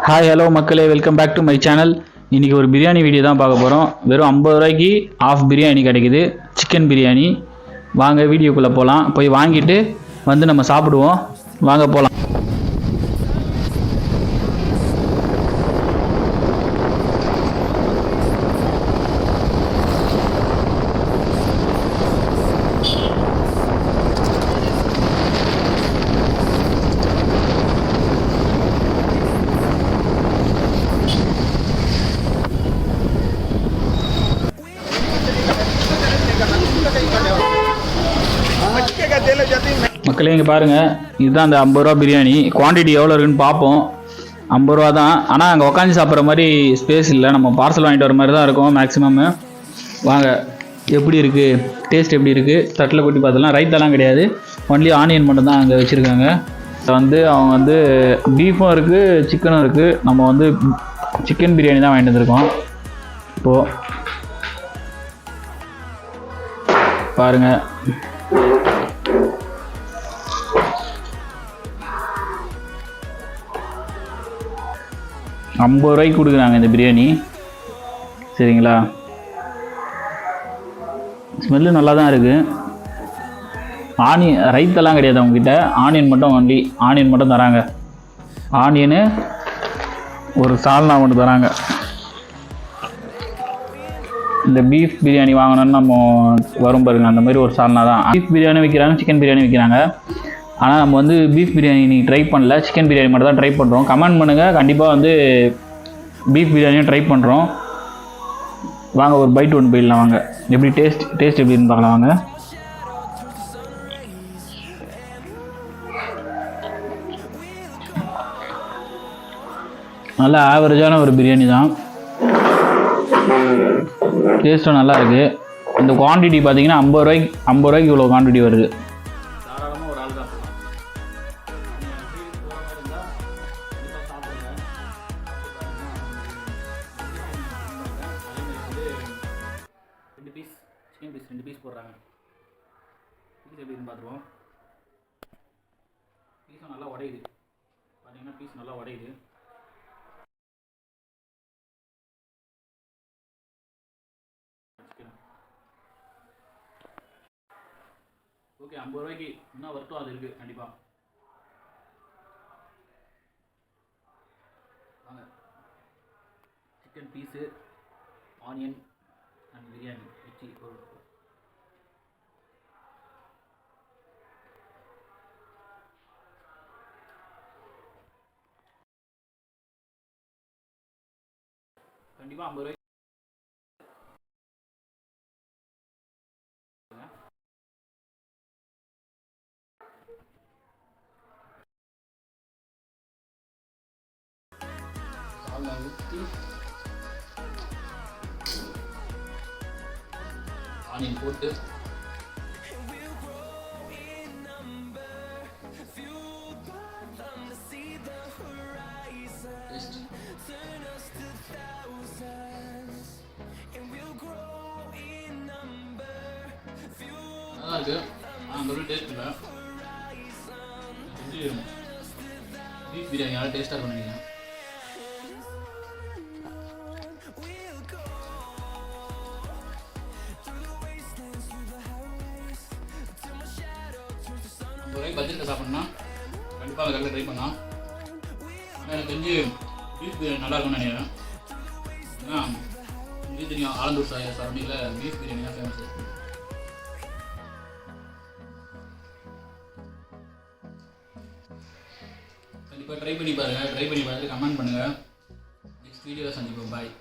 Hi hello மக்களே, welcome back to my channel. இன்றைக்கி ஒரு பிரியாணி வீடியோ தான் பார்க்க போகிறோம். வெறும் 50 ரூபாய்க்கு ஆஃப் பிரியாணி கிடைக்குது, சிக்கன் பிரியாணி. வாங்க வீடியோக்குள்ளே போகலாம். போய் வாங்கிட்டு வந்து நம்ம சாப்பிடுவோம். வாங்க போகலாம். மக்களே இங்கே பாருங்கள், இதுதான் அந்த 50 ரூபா பிரியாணி. குவான்டிட்டி எவ்வளோ இருக்குன்னு பார்ப்போம். 50 ரூபா தான், ஆனால் அங்கே உட்காந்து சாப்பிட்ற மாதிரி ஸ்பேஸ் இல்லை. நம்ம பார்சல் வாங்கிட்டு வர மாதிரி தான் இருக்கும் மேக்ஸிமம். வாங்க, எப்படி இருக்குது, டேஸ்ட் எப்படி இருக்குது, தட்டில் கொட்டி பார்த்தலாம். ரைத்தெல்லாம் கிடையாது, ஒன்லி ஆனியன் மட்டும் தான் அங்கே வச்சுருக்காங்க. அவங்க வந்து பீஃபும் இருக்குது, சிக்கனும் இருக்குது. நம்ம வந்து சிக்கன் பிரியாணி தான் வாங்கிட்டு வந்திருக்கோம். இப்போது பாருங்கள், ₹50 கொடுக்குறாங்க இந்த பிரியாணி. சரிங்களா, ஸ்மெல்லு நல்லா தான் இருக்குது. ரைத்தெல்லாம் கிடையாது அவங்ககிட்ட, ஆனியன் மட்டும், ஒன்லி ஆனியன் மட்டும் தராங்க. ஆனியனு ஒரு சால்னா மட்டும் தராங்க. இந்த பீஃப் பிரியாணி வாங்கணும்னு நம்ம வரும் பாருங்க, அந்த மாதிரி ஒரு சால்னா தான். பீஃப் பிரியாணி விற்கிறாங்க, சிக்கன் பிரியாணி விற்கிறாங்க. ஆனால் நம்ம வந்து பீஃப் பிரியாணி நீங்கள் ட்ரை பண்ணல, சிக்கன் பிரியாணி மட்டும் தான் ட்ரை பண்ணுறோம். கமெண்ட் பண்ணுங்கள், கண்டிப்பாக வந்து பீஃப் பிரியாணியும் ட்ரை பண்ணுறோம். வாங்க ஒரு பைட் ஒன்று போயிடலாம். வாங்க, எப்படி டேஸ்ட் எப்படின்னு பார்க்கலாம். வாங்க. நல்லா ஆவரேஜான ஒரு பிரியாணி தான், டேஸ்ட்டும் நல்லா இருக்குது. இந்த குவான்டிட்டி பார்த்தீங்கன்னா 50 ரூபாய்க்கு இவ்வளோ குவான்டிட்டி வருது. தாராளமாக ஒரு ஆள் தான் போகலாம். 2 பீஸ் சிக்கன் பீஸ் 2 பீஸ் போடுறாங்க. பீஸ் எப்படின்னு பார்த்துருவோம். பீஸும் நல்லா உடையுது பார்த்தீங்கன்னா, பீஸ் நல்லா உடையுது. ஓகே, 50 ரூபாய்க்கு இன்னும் வருத்தம் அது இருக்குது கண்டிப்பாக. வாங்க, chicken piece, onion and biryani வச்சு ஒரு கண்டிப்பாக 50 ரூபாய்க்கு ஊற்றி ஆனியன் போட்டு நல்லா இருக்கு. அந்த டேஸ்ட் இல்லை, பீஃப் பிரியாணி நல்லா டேஸ்ட்டாக இருக்கும் நினைக்கிறேன். பட்ஜெட்டில் சாப்பிட்ணுன்னா கண்டிப்பாக அந்த கடையில் ட்ரை பண்ணலாம். ஆனால் எனக்கு தெரிஞ்சு பீஃப் பிரியாணி நல்லா இருக்கும்னு நினைக்கிறேன். ஏன்னா இது தெரியும், ஆலந்தூர் சரௌண்டிங்கில் பீஃப் பிரியாணி தான் ஃபேமஸ். கண்டிப்பாக ட்ரை பண்ணி பாருங்கள். ட்ரை பண்ணி பார்த்துட்டு கமெண்ட் பண்ணுங்கள். நெக்ஸ்ட் வீடியோவில் சந்திப்போம். பாய்.